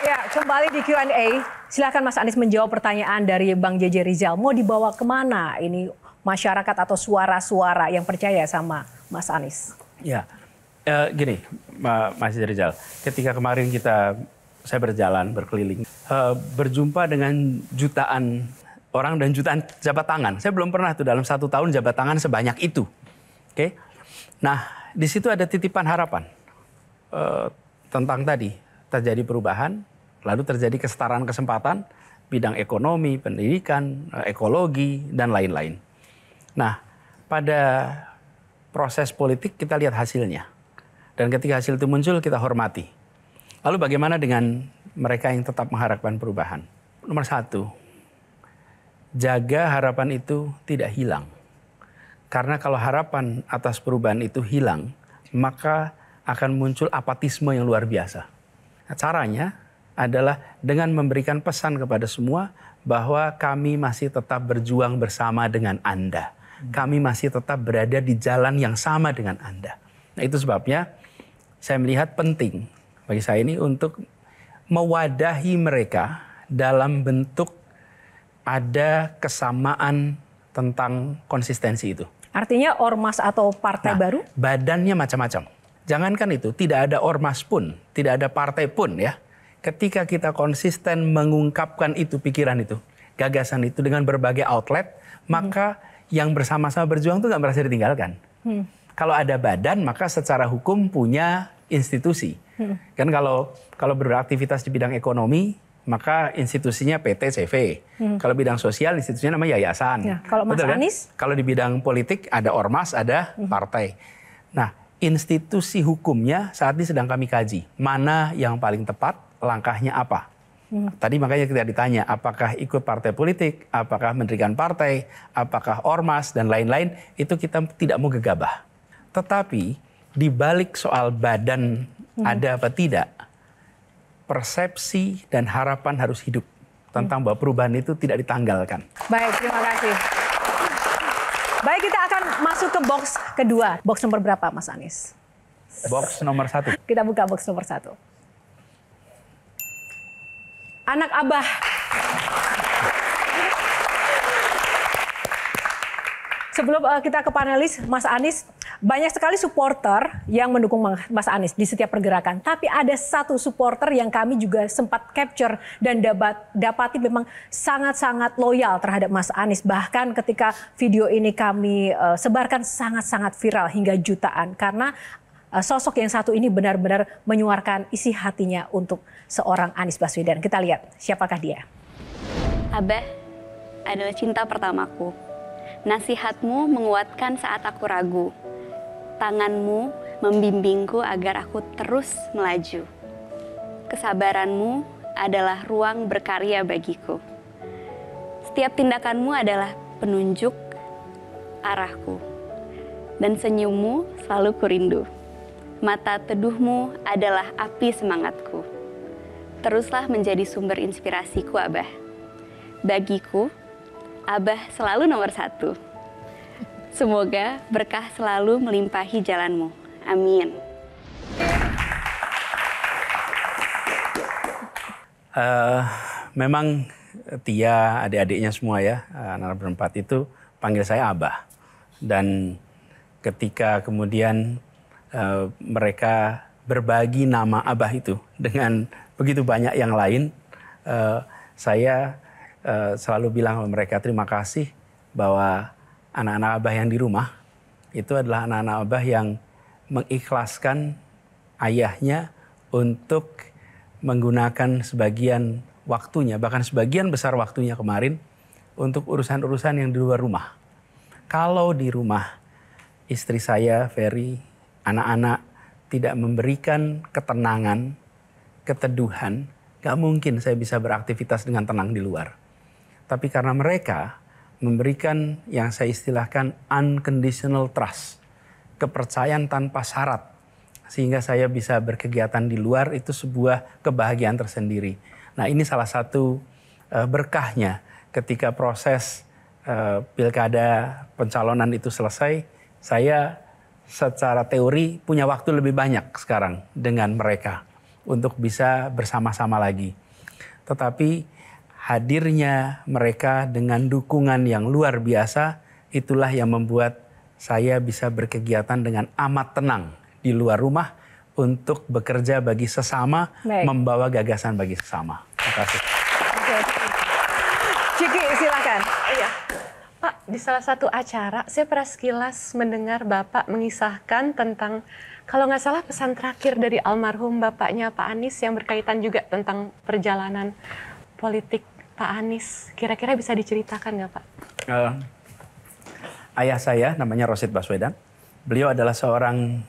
Ya, kembali di Q&A. Silakan Mas Anies menjawab pertanyaan dari Bang JJ Rizal. Mau dibawa kemana ini masyarakat atau suara-suara yang percaya sama Mas Anies? Ya, gini Mas Rizal. Ketika kemarin saya berjalan, berkeliling, berjumpa dengan jutaan orang dan jutaan jabat tangan. Saya belum pernah tuh dalam 1 tahun jabat tangan sebanyak itu. Oke. Nah, di situ ada titipan harapan tentang tadi terjadi perubahan, lalu terjadi kesetaraan kesempatan, bidang ekonomi, pendidikan, ekologi, dan lain-lain. Nah, pada proses politik kita lihat hasilnya. Dan ketika hasil itu muncul, kita hormati. Lalu bagaimana dengan mereka yang tetap mengharapkan perubahan? Nomor 1, jaga harapan itu tidak hilang. Karena kalau harapan atas perubahan itu hilang, maka akan muncul apatisme yang luar biasa. Nah, caranya adalah dengan memberikan pesan kepada semua bahwa kami masih tetap berjuang bersama dengan Anda. Kami masih tetap berada di jalan yang sama dengan Anda. Nah, itu sebabnya saya melihat penting bagi saya ini untuk mewadahi mereka dalam bentuk ada kesamaan tentang konsistensi itu. Artinya ormas atau partai baru? Badannya macam-macam. Jangankan itu, tidak ada ormas pun, tidak ada partai pun ya. Ketika kita konsisten mengungkapkan itu, pikiran itu, gagasan itu dengan berbagai outlet, maka yang bersama-sama berjuang itu nggak merasa ditinggalkan. Kalau ada badan, maka secara hukum punya institusi. Kan kalau beraktivitas di bidang ekonomi, maka institusinya PT CV. Kalau bidang sosial, institusinya namanya yayasan. Ya, kalau Mas Anies? Kalau di bidang politik, ada ormas, ada partai. Nah, institusi hukumnya saat ini sedang kami kaji. Mana yang paling tepat, langkahnya apa? Tadi makanya kita ditanya, apakah ikut partai politik, apakah mendirikan partai, apakah ormas, dan lain-lain. Itu kita tidak mau gegabah. Tetapi, di balik soal badan ada apa tidak, persepsi dan harapan harus hidup. Tentang bahwa perubahan itu tidak ditanggalkan. Baik, terima kasih. Baik, kita akan masuk ke box kedua. Box nomor berapa, Mas Anies? Box nomor 1. Kita buka box nomor 1. Anak Abah. Sebelum kita ke panelis, Mas Anies, banyak sekali supporter yang mendukung Mas Anies di setiap pergerakan. Tapi ada satu supporter yang kami juga sempat capture dan dapati memang sangat-sangat loyal terhadap Mas Anies. Bahkan ketika video ini kami sebarkan sangat-sangat viral hingga jutaan. Karena sosok yang satu ini benar-benar menyuarakan isi hatinya untuk seorang Anies Baswedan. Kita lihat siapakah dia. Abah adalah cinta pertamaku. Nasihatmu menguatkan saat aku ragu. Tanganmu membimbingku agar aku terus melaju. Kesabaranmu adalah ruang berkarya bagiku. Setiap tindakanmu adalah penunjuk arahku. Dan senyummu selalu kurindu. Mata teduhmu adalah api semangatku. Teruslah menjadi sumber inspirasiku, Abah. Bagiku, Abah selalu nomor 1. Semoga berkah selalu melimpahi jalanmu. Amin. Memang Tia, adik-adiknya semua ya, anak berempat itu panggil saya Abah. Dan ketika kemudian mereka berbagi nama Abah itu dengan begitu banyak yang lain, saya selalu bilang sama mereka terima kasih bahwa anak-anak Abah yang di rumah itu adalah anak-anak Abah yang mengikhlaskan ayahnya untuk menggunakan sebagian waktunya, bahkan sebagian besar waktunya kemarin untuk urusan-urusan yang di luar rumah. Kalau di rumah istri saya, Ferry, anak-anak tidak memberikan ketenangan, keteduhan, gak mungkin saya bisa beraktivitas dengan tenang di luar. Tapi karena mereka memberikan yang saya istilahkan unconditional trust, kepercayaan tanpa syarat, sehingga saya bisa berkegiatan di luar, itu sebuah kebahagiaan tersendiri. Nah, ini salah satu berkahnya ketika proses pilkada pencalonan itu selesai, saya secara teori punya waktu lebih banyak sekarang dengan mereka untuk bisa bersama-sama lagi. Tetapi hadirnya mereka dengan dukungan yang luar biasa, itulah yang membuat saya bisa berkegiatan dengan amat tenang di luar rumah untuk bekerja bagi sesama, membawa gagasan bagi sesama. Terima kasih. Ciki, silakan. Iya. Pak, di salah satu acara saya pernah sekilas mendengar Bapak mengisahkan tentang, kalau nggak salah pesan terakhir dari almarhum bapaknya Pak Anies yang berkaitan juga tentang perjalanan politik Pak Anies. Kira-kira bisa diceritakan nggak Pak? Ayah saya namanya Rosid Baswedan. Beliau adalah seorang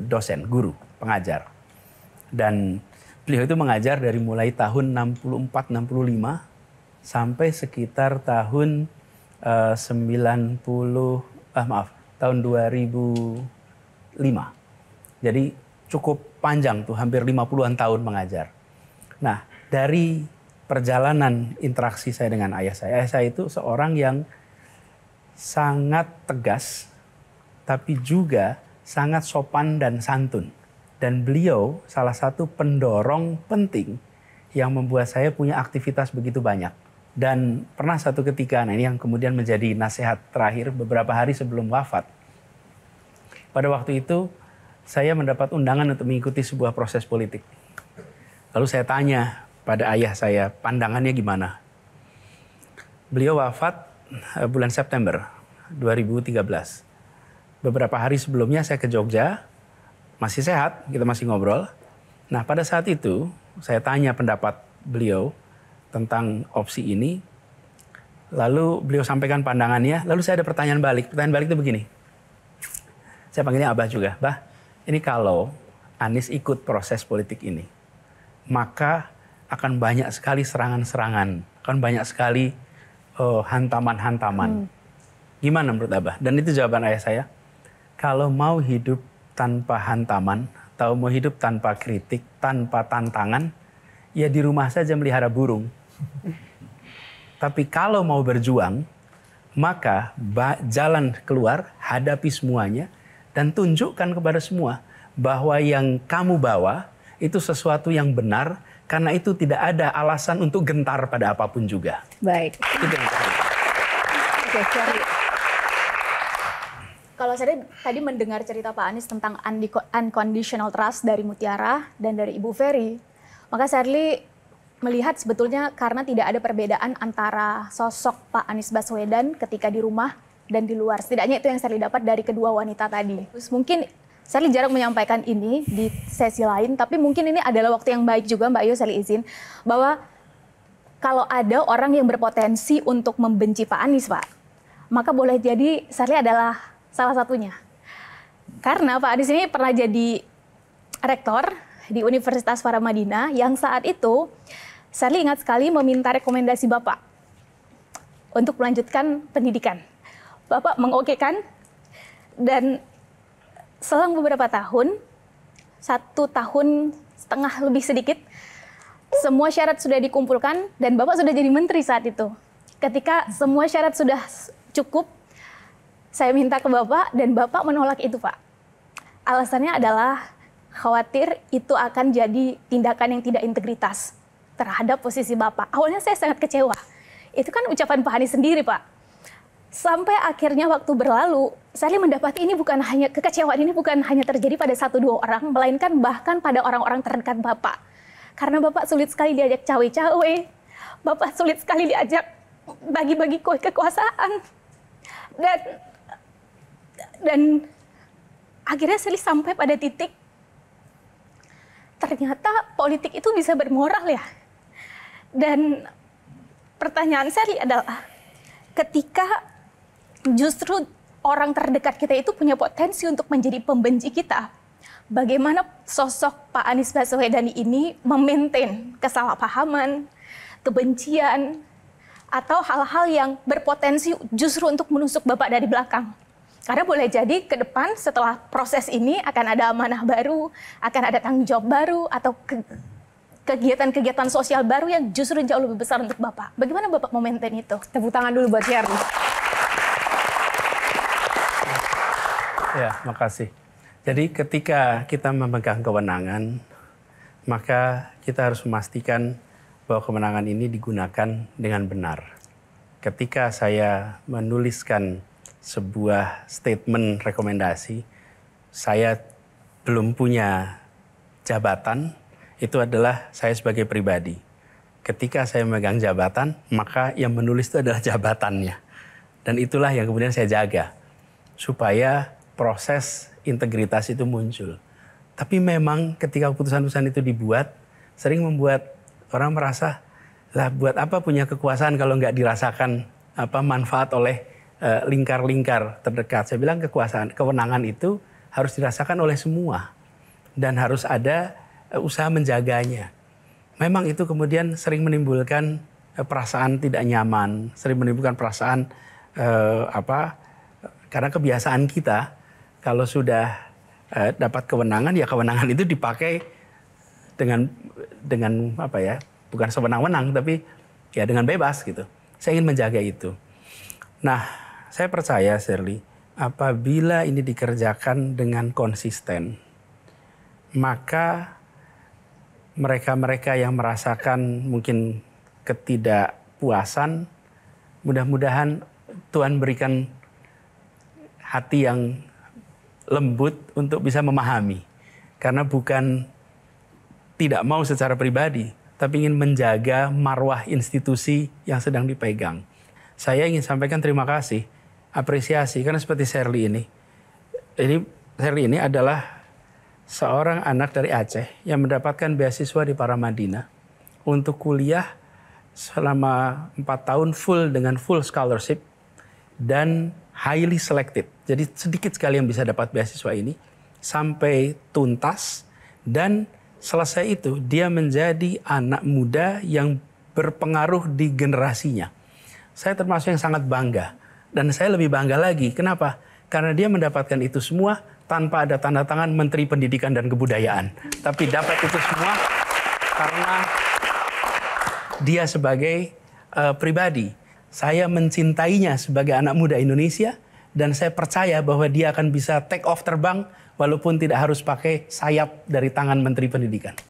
dosen, guru, pengajar. Dan beliau itu mengajar dari mulai tahun 64-65 sampai sekitar tahun tahun 2005. Jadi cukup panjang tuh, hampir 50-an tahun mengajar. Nah, dari perjalanan interaksi saya dengan ayah saya itu seorang yang sangat tegas, tapi juga sangat sopan dan santun. Dan beliau salah satu pendorong penting yang membuat saya punya aktivitas begitu banyak. Dan pernah satu ketika, nah ini yang kemudian menjadi nasihat terakhir beberapa hari sebelum wafat. Pada waktu itu, saya mendapat undangan untuk mengikuti sebuah proses politik. Lalu saya tanya pada ayah saya, pandangannya gimana? Beliau wafat bulan September 2013. Beberapa hari sebelumnya saya ke Jogja, masih sehat, kita masih ngobrol. Nah, pada saat itu saya tanya pendapat beliau tentang opsi ini. Lalu beliau sampaikan pandangannya, lalu saya ada pertanyaan balik. Pertanyaan balik itu begini. Saya panggilnya Abah juga. Bah, ini kalau Anies ikut proses politik ini, maka akan banyak sekali serangan-serangan, akan banyak sekali hantaman-hantaman. Gimana menurut Abah? Dan itu jawaban ayah saya. Kalau mau hidup tanpa hantaman, atau mau hidup tanpa kritik, tanpa tantangan, ya di rumah saja melihara burung. Tapi kalau mau berjuang, maka jalan keluar, hadapi semuanya, dan tunjukkan kepada semua bahwa yang kamu bawa itu sesuatu yang benar, karena itu tidak ada alasan untuk gentar pada apapun juga. Baik. Itu yang terakhir. Oke, sorry. Kalau saya tadi mendengar cerita Pak Anies tentang unconditional trust dari Mutiara dan dari Ibu Ferry, maka Shirley melihat sebetulnya karena tidak ada perbedaan antara sosok Pak Anies Baswedan ketika di rumah dan di luar. Setidaknya itu yang Shirley dapat dari kedua wanita tadi. Terus mungkin Shirley jarang menyampaikan ini di sesi lain, tapi mungkin ini adalah waktu yang baik juga Mbak Ayu, Shirley izin, bahwa kalau ada orang yang berpotensi untuk membenci Pak Anies, Pak, maka boleh jadi Shirley adalah salah satunya. Karena Pak Anies ini pernah jadi rektor di Universitas Paramadina yang saat itu Shirley ingat sekali meminta rekomendasi Bapak untuk melanjutkan pendidikan. Bapak mengokekan dan selang beberapa tahun, 1 tahun setengah lebih sedikit, semua syarat sudah dikumpulkan dan Bapak sudah jadi menteri saat itu. Ketika semua syarat sudah cukup, saya minta ke Bapak dan Bapak menolak itu, Pak. Alasannya adalah khawatir itu akan jadi tindakan yang tidak integritas terhadap posisi Bapak. Awalnya saya sangat kecewa. Itu kan ucapan Pak Anies sendiri, Pak. Sampai akhirnya waktu berlalu, saya mendapati ini bukan hanya kekecewaan ini bukan hanya terjadi pada 1-2 orang, melainkan bahkan pada orang-orang terdekat Bapak. Karena Bapak sulit sekali diajak cawe-cawe, Bapak sulit sekali diajak bagi-bagi kue kekuasaan. Dan akhirnya saya sampai pada titik ternyata politik itu bisa bermoral ya. Dan pertanyaan saya adalah ketika justru orang terdekat kita itu punya potensi untuk menjadi pembenci kita, bagaimana sosok Pak Anies Baswedan ini memaintain kesalahpahaman, kebencian, atau hal-hal yang berpotensi justru untuk menusuk Bapak dari belakang. Karena boleh jadi ke depan setelah proses ini akan ada amanah baru, akan ada tanggung jawab baru, atau kegiatan-kegiatan sosial baru yang justru jauh lebih besar untuk Bapak. Bagaimana Bapak memaintain itu? Tepuk tangan dulu buat Shirley. Ya, makasih. Jadi ketika kita memegang kewenangan, maka kita harus memastikan bahwa kewenangan ini digunakan dengan benar. Ketika saya menuliskan sebuah statement rekomendasi, saya belum punya jabatan, itu adalah saya sebagai pribadi. Ketika saya memegang jabatan, maka yang menulis itu adalah jabatannya. Dan itulah yang kemudian saya jaga, supaya proses integritas itu muncul. Tapi memang ketika keputusan-keputusan itu dibuat, sering membuat orang merasa, lah buat apa punya kekuasaan kalau nggak dirasakan manfaat oleh lingkar-lingkar terdekat. Saya bilang kewenangan itu harus dirasakan oleh semua. Dan harus ada usaha menjaganya. Memang itu kemudian sering menimbulkan perasaan tidak nyaman, sering menimbulkan perasaan karena kebiasaan kita kalau sudah dapat kewenangan, ya kewenangan itu dipakai dengan bukan sewenang-wenang, tapi ya dengan bebas gitu. Saya ingin menjaga itu. Nah, saya percaya Shirley, apabila ini dikerjakan dengan konsisten, maka mereka-mereka yang merasakan mungkin ketidakpuasan, mudah-mudahan Tuhan berikan hati yang lembut untuk bisa memahami. Karena bukan tidak mau secara pribadi, tapi ingin menjaga marwah institusi yang sedang dipegang. Saya ingin sampaikan terima kasih, apresiasi, karena seperti Shirley ini. Shirley ini adalah seorang anak dari Aceh yang mendapatkan beasiswa di Paramadina untuk kuliah selama 4 tahun full dengan full scholarship dan highly selected. Jadi sedikit sekali yang bisa dapat beasiswa ini sampai tuntas, dan selesai itu dia menjadi anak muda yang berpengaruh di generasinya. Saya termasuk yang sangat bangga, dan saya lebih bangga lagi. Kenapa? Karena dia mendapatkan itu semua tanpa ada tanda tangan Menteri Pendidikan dan Kebudayaan. Tapi dapat itu semua karena dia sebagai pribadi. Saya mencintainya sebagai anak muda Indonesia, dan saya percaya bahwa dia akan bisa take off terbang walaupun tidak harus pakai sayap dari tangan Menteri Pendidikan.